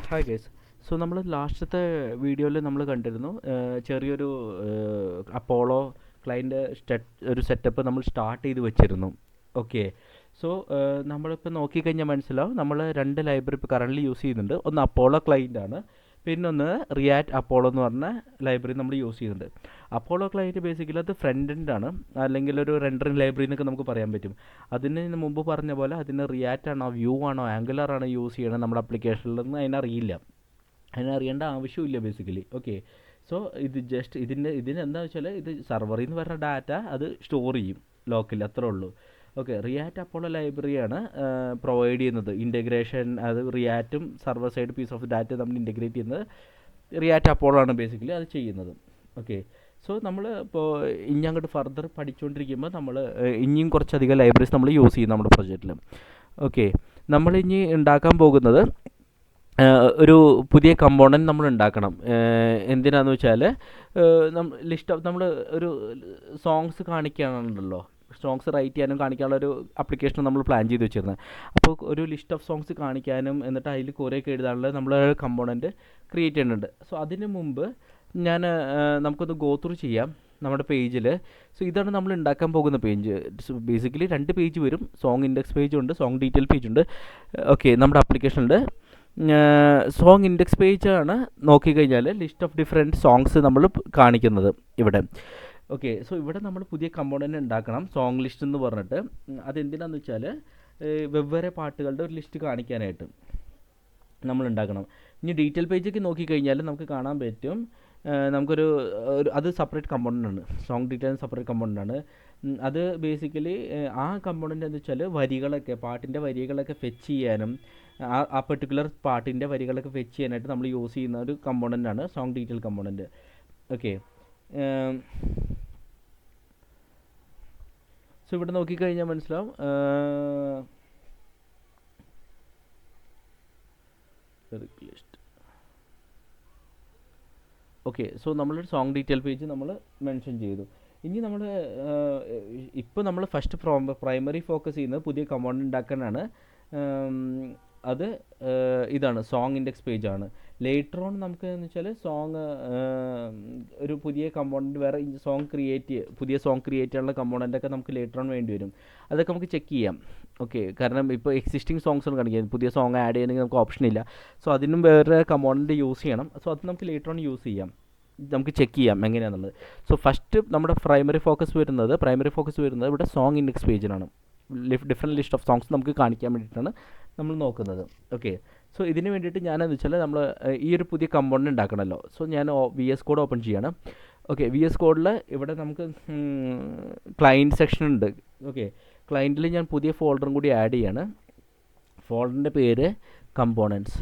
Hi guys. So നമ്മൾ ലാസ്റ്റത്തെ വീഡിയോയിൽ നമ്മൾ കണ്ടിരുന്നു ചെറിയൊരു അപ്പോളോ ക്ലൈൻറ്റ് ഒരു സെറ്റപ്പ് നമ്മൾ സ്റ്റാർട്ട് ചെയ്ത് വെച്ചിരുന്നു. ഓക്കെ. സോ നമ്മളിപ്പോൾ നോക്കിക്കഴിഞ്ഞാൽ മനസ്സിലാവും നമ്മൾ രണ്ട് ലൈബ്രറി ഇപ്പോൾ കറൻ്റ് യൂസ് ചെയ്യുന്നുണ്ട്. ഒന്ന് അപ്പോളോ ക്ലൈൻ്റ് ആണ്, പിന്നൊന്ന് റിയാക്ട് അപ്പോളോ എന്ന് പറഞ്ഞ ലൈബ്രറി നമ്മൾ യൂസ് ചെയ്യുന്നുണ്ട്. അപ്പോളോ ക്ലൈൻറ്റ് ബേസിക്കലി അത് ഫ്രണ്ട് എൻഡ് ആണ്, അല്ലെങ്കിൽ ഒരു റെൻഡറിങ് ലൈബ്രറി എന്നൊക്കെ നമുക്ക് പറയാൻ പറ്റും. അതിന് മുമ്പ് പറഞ്ഞ പോലെ അതിന് റിയാക്റ്റ് ആണോ വ്യൂ ആണോ ആംഗുലർ ആണോ യൂസ് ചെയ്യണം നമ്മുടെ അപ്ലിക്കേഷനിലൊന്നും അതിനറിയില്ല, അതിനറിയേണ്ട ആവശ്യമില്ല ബേസിക്കലി. ഓക്കെ. സോ ഇത് ജസ്റ്റ് ഇതിനെന്താ വെച്ചാൽ ഇത് സർവറിൽ നിന്ന് വരുന്ന ഡാറ്റ അത് സ്റ്റോർ ചെയ്യും ലോക്കലി, അത്രേ ഉള്ളൂ. ഓക്കെ. റിയാക്റ്റ് അപ്പോളോ ലൈബ്രറിയാണ് പ്രൊവൈഡ് ചെയ്യുന്നത് ഇൻറ്റഗ്രേഷൻ. അത് റിയാക്റ്റും server side piece of data നമ്മൾ ഇൻറ്റഗ്രേറ്റ് ചെയ്യുന്നത് റിയാക്റ്റ് അപ്പോളോ ആണ് ബേസിക്കലി അത് ചെയ്യുന്നത്. ഓക്കെ. സോ നമ്മൾ ഇപ്പോൾ ഇനി അങ്ങോട്ട് ഫർദർ പഠിച്ചുകൊണ്ടിരിക്കുമ്പോൾ നമ്മൾ ഇനിയും കുറച്ചധികം ലൈബ്രറീസ് നമ്മൾ യൂസ് ചെയ്യും നമ്മുടെ പ്രൊജക്റ്റിൽ. ഓക്കെ. നമ്മളിനി ഉണ്ടാക്കാൻ പോകുന്നത് ഒരു പുതിയ കമ്പോണൻറ്റ് നമ്മൾ ഉണ്ടാക്കണം. എന്തിനാണെന്ന് വെച്ചാൽ നമ്മൾ ഒരു സോങ്സ് കാണിക്കാനുണ്ടല്ലോ, സോങ്സ് റൈറ്റ് ചെയ്യാനും കാണിക്കാനുള്ള ഒരു ആപ്ലിക്കേഷൻ നമ്മൾ പ്ലാൻ ചെയ്ത് വെച്ചിരുന്നത്. അപ്പോൾ ഒരു ലിസ്റ്റ് ഓഫ് സോങ്സ് കാണിക്കാനും എന്നിട്ട് അതിൽ കുറേയൊക്കെ എഴുതാനുള്ള നമ്മൾ കമ്പോണൻറ്റ് ക്രിയേറ്റ് ചെയ്യുന്നുണ്ട്. സോ അതിന് മുമ്പ് നമുക്കൊന്ന് ഗോ ത്രൂ ചെയ്യാം നമ്മുടെ പേജിൽ. സോ ഇതാണ് നമ്മൾ ഉണ്ടാക്കാൻ പോകുന്ന പേജ്. ബേസിക്കലി രണ്ട് പേജ് വരും. സോങ് ഇൻഡെക്സ് പേജുണ്ട്, സോങ് ഡീറ്റെയിൽ പേജുണ്ട്. ഓക്കെ. നമ്മുടെ ആപ്ലിക്കേഷനിൽ സോങ് ഇൻഡെക്സ് പേജാണ് നോക്കിക്കഴിഞ്ഞാൽ ലിസ്റ്റ് ഓഫ് ഡിഫറെൻറ്റ് സോങ്സ് നമ്മൾ കാണിക്കുന്നത് ഇവിടെ. ഓക്കെ. സോ ഇവിടെ നമ്മൾ പുതിയ കമ്പോണൻറ്റ് ഉണ്ടാക്കണം, സോങ് ലിസ്റ്റ് എന്ന് പറഞ്ഞിട്ട്. അതെന്തിനാണെന്ന് വെച്ചാൽ വെവ്വേറെ പാട്ടുകളുടെ ഒരു ലിസ്റ്റ് കാണിക്കാനായിട്ട് നമ്മൾ ഉണ്ടാക്കണം. ഇനി ഡീറ്റെയിൽ പേജൊക്കെ നോക്കിക്കഴിഞ്ഞാൽ നമുക്ക് കാണാൻ പറ്റും നമുക്കൊരു അത് സെപ്പറേറ്റ് കമ്പോണൻ്റ് ആണ്. സോങ് ഡീറ്റെയിൽ സെപ്പറേറ്റ് കമ്പോണൻ്റ് ആണ്. അത് ബേസിക്കലി ആ കമ്പോണൻ്റ് എന്ന് വെച്ചാൽ വരികളൊക്കെ, പാട്ടിൻ്റെ വരികളൊക്കെ ഫെച്ച് ചെയ്യാനും ആ പെർട്ടിക്കുലർ പാട്ടിൻ്റെ വരികളൊക്കെ ഫെച്ച് ചെയ്യാനായിട്ട് നമ്മൾ യൂസ് ചെയ്യുന്ന ഒരു കമ്പോണൻ്റ് ആണ് song detail component. Okay. So ഇവിടെ നോക്കിക്കഴിഞ്ഞാൽ മനസ്സിലാവും ലിസ്റ്റ്. ഓക്കെ. സോ നമ്മളൊരു സോങ് ഡീറ്റെയിൽ പേജ് നമ്മൾ മെൻഷൻ ചെയ്തു. ഇനി നമ്മൾ ഇപ്പോൾ നമ്മൾ ഫസ്റ്റ് പ്രൈമറി ഫോക്കസ് ചെയ്യുന്നത് പുതിയ കമ്പോണൻ്റ് ഉണ്ടാക്കാനാണ്. അത് ഇതാണ് സോങ് ഇൻഡെക്സ് പേജാണ്. ലേറ്റർ ഓൺ നമുക്ക് എന്ന് വെച്ചാൽ സോങ് ഒരു പുതിയ കമ്പോണൻറ്റ് വേറെ പുതിയ സോങ് ക്രിയേറ്റ് ചെയ്യാനുള്ള കമ്പോണൻ്റൊക്കെ നമുക്ക് ലേറ്റർ ഓൺ വേണ്ടി വരും. അതൊക്കെ നമുക്ക് ചെക്ക് ചെയ്യാം. ഓക്കെ. കാരണം ഇപ്പോൾ എക്സിസ്റ്റിംഗ് സോങ്സ് ആണ് കാണിക്കുക, പുതിയ സോങ് ആഡ് ചെയ്യണമെങ്കിൽ നമുക്ക് ഓപ്ഷൻ ഇല്ല. സോ അതിനും വേറെ കമ്പോണൻറ്റ് യൂസ് ചെയ്യണം. സോ അത് നമുക്ക് ലേറ്റർ ഓൺ യൂസ് ചെയ്യാം, നമുക്ക് ചെക്ക് ചെയ്യാം എങ്ങനെയാണെന്നുള്ളത്. സോ ഫസ്റ്റ് നമ്മുടെ പ്രൈമറി ഫോക്കസ് വരുന്നത് ഇവിടെ സോങ് ഇൻഡെക്സ് പേജിലാണ്. ഡിഫറെൻറ്റ് ലിസ്റ്റ് ഓഫ് സോങ്സ് നമുക്ക് കാണിക്കാൻ വേണ്ടിയിട്ടാണ് നമ്മൾ നോക്കുന്നത്. ഓക്കെ. സോ ഇതിന് വേണ്ടിയിട്ട് ഞാനെന്ന് വെച്ചാൽ നമ്മൾ ഈ ഒരു പുതിയ കമ്പോണൻ്റ് ഉണ്ടാക്കണമല്ലോ. സോ ഞാൻ VS കോഡ് ഓപ്പൺ ചെയ്യണം. ഓക്കെ. VS കോഡിൽ ഇവിടെ നമുക്ക് ക്ലയൻറ്റ് സെക്ഷൻ ഉണ്ട്. ഓക്കെ. ക്ലയൻറ്റിൽ ഞാൻ പുതിയ ഫോൾഡറും കൂടി ആഡ് ചെയ്യാണ്. ഫോൾഡറിൻ്റെ പേര് കമ്പോണൻറ്റ്സ്.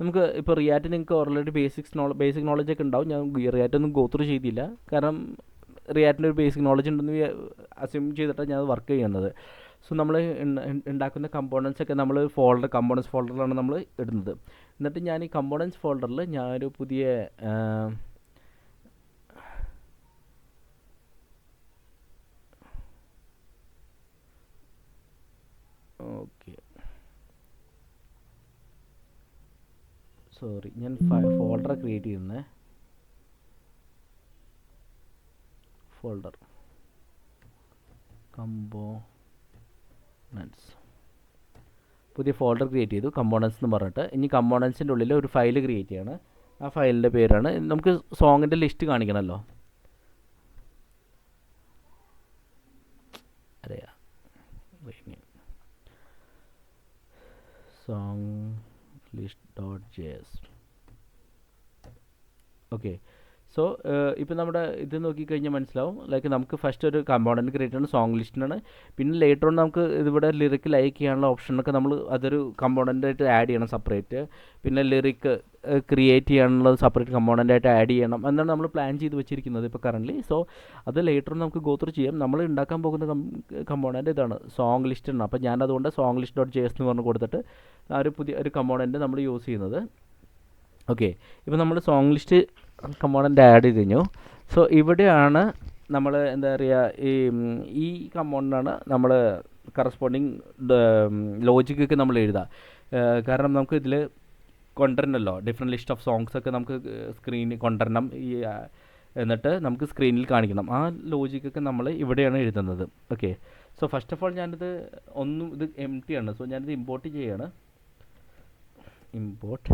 നമുക്ക് ഇപ്പോൾ റിയാക്റ്റ് നിങ്ങൾക്ക് ഓൾറെഡി ബേസിക് നോളജ് ഒക്കെ ഉണ്ടാവും. ഞാൻ റിയാക്റ്റ് ഒന്നും ഗോ ത്രൂ ചെയ്തില്ല, കാരണം റിയാക്റ്റിൻ്റെ ഒരു ബേസിക് നോളജ് ഉണ്ടെന്ന് അസ്യൂം ചെയ്തിട്ടാണ് ഞാൻ വർക്ക് ചെയ്യുന്നത്. സോ നമ്മൾ ഉണ്ടാക്കുന്ന കമ്പോണൻസ് ഒക്കെ നമ്മൾ കമ്പോണൻസ് ഫോൾഡറിലാണ് നമ്മൾ ഇടുന്നത്. എന്നിട്ട് ഞാൻ ഈ കമ്പോണൻസ് ഫോൾഡറിൽ ഞാനൊരു പുതിയ ഓക്കെ ഞാൻ ഫോൾഡർ ക്രിയേറ്റ് ചെയ്യുന്നത്. ഫോൾഡർ കമ്പോണൻസ്, പുതിയ ഫോൾഡർ ക്രിയേറ്റ് ചെയ്തു കമ്പോണൻസ് എന്ന് പറഞ്ഞിട്ട്. ഇനി കമ്പോണൻസിൻ്റെ ഉള്ളിൽ ഒരു ഫയൽ ക്രിയേറ്റ് ചെയ്യണം. ആ ഫയലിൻ്റെ പേരാണ്, നമുക്ക് സോങ്ങിൻ്റെ ലിസ്റ്റ് കാണിക്കണമല്ലോ. അറിയാം, സോങ് list.js. ഓക്കെ. സോ ഇപ്പോൾ നമ്മുടെ ഇത് നോക്കിക്കഴിഞ്ഞാൽ മനസ്സിലാവും, ലൈക്ക് നമുക്ക് ഫസ്റ്റ് ഒരു കമ്പോണൻറ്റ് ക്രിയേറ്റ് ആണ്, സോങ് ലിസ്റ്റിനാണ്. പിന്നെ ലേറ്റർ ഓൺ നമുക്ക് ഇതിവിടെ ലിറിക്ക് ലൈക്ക് ചെയ്യാനുള്ള ഓപ്ഷനൊക്കെ നമ്മൾ അതൊരു കമ്പോണൻ്റായിട്ട് ആഡ് ചെയ്യണം സെപ്പറേറ്റ്. പിന്നെ ലിറിക്ക് ക്രിയേറ്റ് ചെയ്യാനുള്ളത് സെപ്പറേറ്റ് കമ്പോണൻ്റായിട്ട് ആഡ് ചെയ്യണം എന്നാണ് നമ്മൾ പ്ലാൻ ചെയ്ത് വെച്ചിരിക്കുന്നത് ഇപ്പോൾ കറൻ്റ്ലി. സോ അത് ലേറ്റർ ഓൺ നമുക്ക് ഗോ ത്രൂ ചെയ്യാം. നമ്മൾ ഉണ്ടാക്കാൻ പോകുന്ന കമ്പോണൻ്റ് ഇതാണ്, സോങ് ലിസ്റ്റ് ആണ്. അപ്പോൾ ഞാനതുകൊണ്ട് സോങ് ലിസ്റ്റ്.js എന്ന് പറഞ്ഞ് കൊടുത്തിട്ട് ആ ഒരു പുതിയ ഒരു കമ്പോണൻ്റ് നമ്മൾ യൂസ് ചെയ്യുന്നത്. ഓക്കെ. ഇപ്പോൾ നമ്മൾ സോങ് ലിസ്റ്റ് കമ്പോണൻ്റ് ആഡ് ചെയ്ത് കഴിഞ്ഞു. സോ ഇവിടെയാണ് നമ്മൾ എന്താ പറയുക, ഈ കമ്പോണൻ്റാണ് നമ്മൾ കറസ്പോണ്ടിങ് ലോജിക്കൊക്കെ നമ്മൾ എഴുതുക. കാരണം നമുക്ക് ഇതിൽ കൊണ്ടുവരണമല്ലോ, ഡിഫറെൻറ്റ് ലിസ്റ്റ് ഓഫ് സോങ്സ് ഒക്കെ നമുക്ക് സ്ക്രീനിൽ കൊണ്ടുവരണം, എന്നിട്ട് നമുക്ക് സ്ക്രീനിൽ കാണിക്കണം. ആ ലോജിക്കൊക്കെ നമ്മൾ ഇവിടെയാണ് എഴുതുന്നത്. Okay, so first of all ഞാനിത് ഇത് എം ടി ആണ്. സോ ഞാനിത് ഇമ്പോർട്ട് ചെയ്യാണ്. Import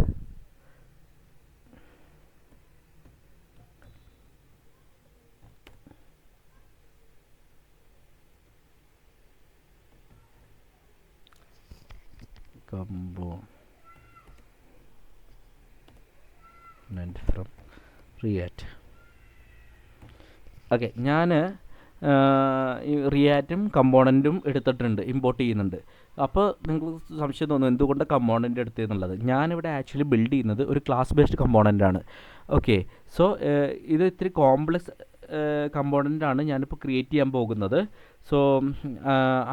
component from React. Okay, ഞാൻ ഈ റിയാക്റ്റും കമ്പോണൻറ്റും എടുത്തിട്ടുണ്ട്, ഇമ്പോർട്ട് ചെയ്യുന്നുണ്ട്. അപ്പോൾ നിങ്ങൾക്ക് സംശയം തോന്നും എന്തുകൊണ്ട് കമ്പോണൻ്റ് എടുത്തതെന്നുള്ളത്. ഞാനിവിടെ ആക്ച്വലി ബിൽഡ് ചെയ്യുന്നത് ഒരു ക്ലാസ് ബേസ്ഡ് കമ്പോണൻ്റാണ്. ഓക്കെ, സോ ഇത് ഇത്തിരി കോംപ്ലക്സ് കമ്പോണൻ്റാണ് ഞാനിപ്പോൾ ക്രിയേറ്റ് ചെയ്യാൻ പോകുന്നത്. സോ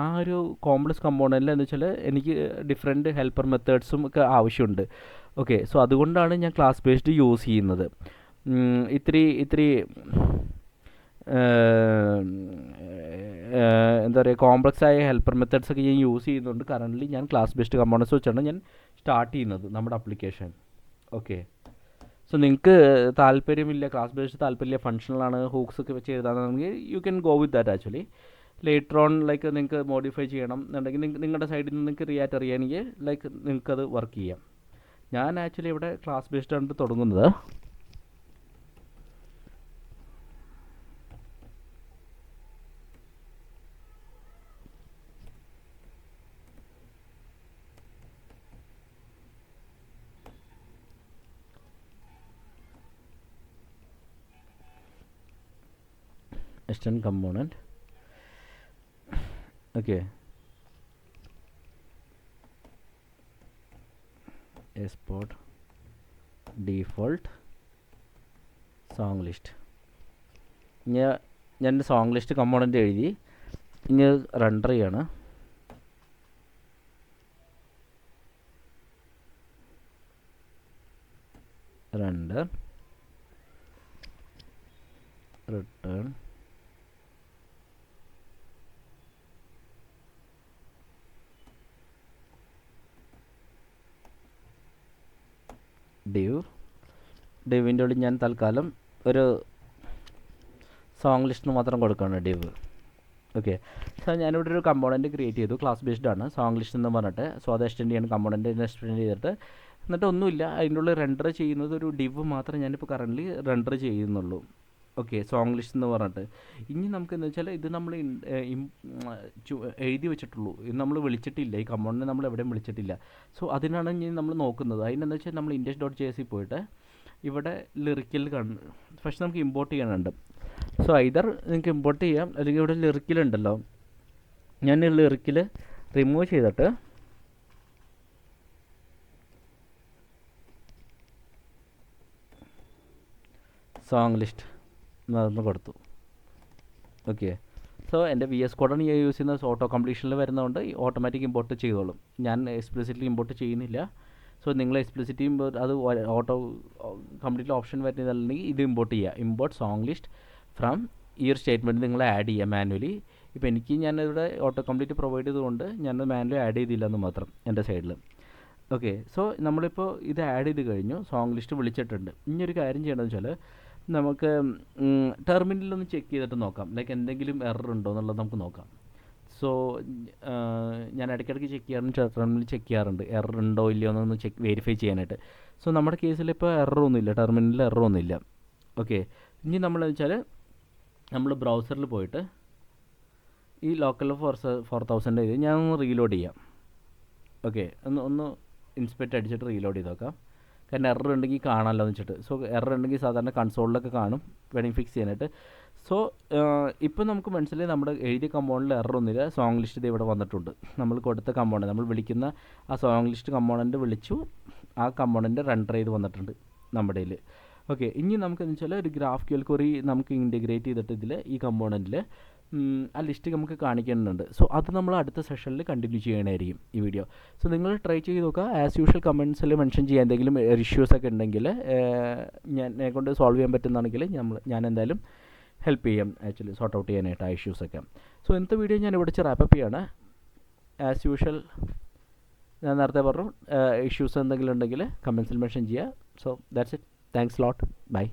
ആ ഒരു കോംപ്ലക്സ് കമ്പോണൻറ്റിൽ എന്ന് വെച്ചാൽ എനിക്ക് ഡിഫറെൻറ്റ് ഹെൽപ്പർ മെത്തേഡ്സും ഒക്കെ ആവശ്യമുണ്ട്. ഓക്കെ, സോ അതുകൊണ്ടാണ് ഞാൻ ക്ലാസ് ബേസ്ഡ് യൂസ് ചെയ്യുന്നത്. ഇത്തിരി എന്താ പറയുക, കോംപ്ലക്സ് ആയ ഹെൽപ്പർ മെത്തേഡ്സ് ഒക്കെ ഞാൻ യൂസ് ചെയ്യുന്നുണ്ട്. കറൻ്റ്ലി ഞാൻ ക്ലാസ് ബേസ്ഡ് കമ്പോണൻസ് വെച്ചാണ് ഞാൻ സ്റ്റാർട്ട് ചെയ്യുന്നത് നമ്മുടെ ആപ്ലിക്കേഷൻ. ഓക്കെ, സോ നിങ്ങൾക്ക് താല്പര്യമില്ല, ക്ലാസ് ബേസ്ഡ് താല്പര്യമില്ല, ഫങ്ഷണലാണ് ഹൂക്സ് ഒക്കെ വെച്ച് എഴുതാമെന്നുണ്ടെങ്കിൽ you can go with that. Actually later on like നിങ്ങൾക്ക് മോഡിഫൈ ചെയ്യണം എന്നുണ്ടെങ്കിൽ നിങ്ങളുടെ സൈഡിൽ നിന്ന് നിങ്ങൾക്ക് റിയാക്റ്റ് അറിയാമെങ്കിൽ ലൈക്ക് നിങ്ങൾക്കത് വർക്ക് ചെയ്യാം. ഞാൻ ആക്ച്വലി ഇവിടെ ക്ലാസ് ബേസ്ഡ് ആണ് തുടങ്ങുന്നത്. extend component. Okay, export default song list. ഞാൻ സോങ് ലിസ്റ്റ് കമ്പോണൻ്റ് എഴുതി, ഇനി റണ്ടർ ചെയ്യാണ്. റണ്ടർ റിട്ടേൺ ഡിവിൻ്റെ ഉള്ളിൽ ഞാൻ തൽക്കാലം ഒരു സോങ് ലിസ്റ്റ് മാത്രം കൊടുക്കുകയാണ്, ഡിവ്. ഓക്കെ, സോ ഞാനിവിടെ ഒരു കമ്പോണൻറ്റ് ക്രിയേറ്റ് ചെയ്തു, ക്ലാസ് ബേസ്ഡ് ആണ്, സോങ് ലിസ്റ്റ് എന്ന് പറഞ്ഞിട്ട്. സോ അത് എക്സ്റ്റെൻഡ് ചെയ്യണം, കമ്പോണൻറ്റ് എക്സ്റ്റെൻഡ് ചെയ്തിട്ട്, എന്നിട്ട് ഒന്നുമില്ല, അതിൻ്റെ ഉള്ളിൽ റെൻഡർ ചെയ്യുന്നത് ഒരു ഡിവ് മാത്രമേ ഞാനിപ്പോൾ കറൻ്റ്ലി റെൻഡർ ചെയ്യുന്നുള്ളൂ. ഓക്കെ, സോങ് ലിസ്റ്റ് എന്ന് പറഞ്ഞിട്ട്. ഇനി നമുക്ക് എന്താ വെച്ചാൽ ഇത് നമ്മൾ എഴുതി വെച്ചിട്ടുള്ളൂ, ഇത് നമ്മൾ വിളിച്ചിട്ടില്ല, ഈ കമ്പോണൻറ്റ് നമ്മൾ എവിടെയും വിളിച്ചിട്ടില്ല. സോ അതിനാണ് ഇനി നമ്മൾ നോക്കുന്നത്. അതിനെന്താ വെച്ചാൽ നമ്മൾ index.js പോയിട്ട് ഇവിടെ ലിറിക്കിൽ ഫസ്റ്റ് നമുക്ക് ഇമ്പോർട്ട് ചെയ്യാനുണ്ട്. സോ ഐദർ നിങ്ങൾക്ക് ഇമ്പോർട്ട് ചെയ്യാം, അല്ലെങ്കിൽ ഇവിടെ ലിറിക്കിലുണ്ടല്ലോ, ഞാൻ ലിറിക്കിൽ റിമൂവ് ചെയ്തിട്ട് സോങ് ലിസ്റ്റ് എന്ന് കൊടുത്തു. ഓക്കെ, സോ എൻ്റെ VS കോഡാണ് ഞാൻ യൂസ് ചെയ്യുന്നത്. ഓട്ടോ കംപ്ലീഷനിൽ വരുന്നതുകൊണ്ട് ഓട്ടോമാറ്റിക് ഇമ്പോർട്ട് ചെയ്തോളും, ഞാൻ എക്സ്പ്ലിസിറ്റ്ലി ഇമ്പോർട്ട് ചെയ്യുന്നില്ല. സോ നിങ്ങൾ എക്സ്പ്ലിസിറ്റ്ലി അത് ഓട്ടോ കംപ്ലീറ്റ് ഓപ്ഷൻ വരുന്നതല്ലെങ്കിൽ ഇത് ഇമ്പോർട്ട് ചെയ്യുക. ഇമ്പോർട്ട് സോങ് ലിസ്റ്റ് ഫ്രം ഈ ഒരു സ്റ്റേറ്റ്മെൻറ്റ് നിങ്ങൾ ആഡ് ചെയ്യുക മാനുവലി. ഇപ്പോൾ ഞാനിവിടെ ഓട്ടോ കംപ്ലീറ്റ് പ്രൊവൈഡ് ചെയ്തുകൊണ്ട് ഞാനത് മാനുവലി ആഡ് ചെയ്തില്ല എന്ന് മാത്രം എൻ്റെ സൈഡിൽ. ഓക്കെ, സോ നമ്മളിപ്പോൾ ഇത് ആഡ് ചെയ്ത് കഴിഞ്ഞു, സോങ് ലിസ്റ്റ് വിളിച്ചിട്ടുണ്ട്. ഇനിയൊരു കാര്യം ചെയ്യണമെന്ന് വെച്ചാൽ നമുക്ക് ടെർമിനലൊന്ന് ചെക്ക് ചെയ്തിട്ട് നോക്കാം, ലൈക്ക് എന്തെങ്കിലും എറർ ഉണ്ടോ എന്നുള്ളത് നമുക്ക് നോക്കാം. സോ ഞാൻ ഇടയ്ക്കിടയ്ക്ക് ചെക്ക് ചെയ്യാറുണ്ട്, ടെർമിനൽ ചെക്ക് ചെയ്യാറുണ്ട് എറർ ഉണ്ടോ ഇല്ലയോ എന്നൊന്ന് വെരിഫൈ ചെയ്യാനായിട്ട്. സോ നമ്മുടെ കേസിൽ ഇപ്പോൾ എററൊന്നുമില്ല, ടെർമിനലിൽ എററൊന്നുമില്ല. ഓക്കെ, ഇനി നമ്മളെന്ന് വെച്ചാൽ നമ്മൾ ബ്രൗസറിൽ പോയിട്ട് ഈ ലോക്കൽ 4000 ഇത് ഞാൻ ഒന്ന് റീലോഡ് ചെയ്യാം. ഓക്കെ, ഒന്ന് ഇൻസ്പെക്റ്റ് അടിച്ചിട്ട് റീലോഡ് ചെയ്ത് നോക്കാം, കാരണം എറർ ഉണ്ടെങ്കിൽ കാണാമല്ലോ എന്ന് വെച്ചിട്ട്. സോ എറർ ഉണ്ടെങ്കിൽ സാധാരണ കൺസോളിലൊക്കെ കാണും, വേണമെങ്കിൽ ഫിക്സ് ചെയ്യാനായിട്ട്. സോ ഇപ്പോൾ നമുക്ക് മനസ്സിലായി നമ്മുടെ എഴുതിയ കമ്പോണൻറ്റിൽ എറർ ഒന്നുമില്ല. സോങ് ലിസ്റ്റ് ഇത് ഇവിടെ വന്നിട്ടുണ്ട്, നമ്മൾ കൊടുത്ത കമ്പോണൻറ്റ്, നമ്മൾ വിളിക്കുന്ന ആ സോങ് ലിസ്റ്റ് കമ്പോണൻറ്റ് വിളിച്ചു, ആ കമ്പോണൻറ്റ് റണ്ടർ ചെയ്ത് വന്നിട്ടുണ്ട് നമ്മുടെ കയ്യിൽ. ഓക്കെ, ഇനി നമുക്കെന്ന് വെച്ചാൽ ഒരു GraphQL ക്വറി നമുക്ക് ഇൻറ്റഗ്രേറ്റ് ചെയ്തിട്ട് ഇതിൽ ഈ കമ്പോണൻറ്റിൽ ആ ലിസ്റ്റ് നമുക്ക് കാണിക്കുന്നുണ്ട്. സോ അത് നമ്മൾ അടുത്ത സെഷനിൽ കണ്ടിന്യൂ ചെയ്യണമായിരിക്കും ഈ വീഡിയോ. സോ നിങ്ങൾ ട്രൈ ചെയ്ത് നോക്കുക. ആസ് യൂഷ്വൽ കമൻസിൽ മെൻഷൻ ചെയ്യാൻ എന്തെങ്കിലും ഇഷ്യൂസൊക്കെ ഉണ്ടെങ്കിൽ എന്നെ കൊണ്ട് സോൾവ് ചെയ്യാൻ പറ്റുന്നതാണെങ്കിൽ ഞാൻ എന്തായാലും ഹെൽപ്പ് ചെയ്യാം, ആക്ച്വലി സോർട്ട് ഔട്ട് ചെയ്യാനായിട്ട് ആ ഇഷ്യൂസൊക്കെ. സോ ഇന്നത്തെ വീഡിയോ ഞാൻ ഇവിടെ വെച്ച് റാപ്പപ്പ് ചെയ്യാണ്. ആസ് യൂഷ്വൽ ഞാൻ നേരത്തെ പറഞ്ഞു ഇഷ്യൂസ് എന്തെങ്കിലും ഉണ്ടെങ്കിൽ കമൻസിൽ മെൻഷൻ ചെയ്യുക. So that's it. Thanks lot. By.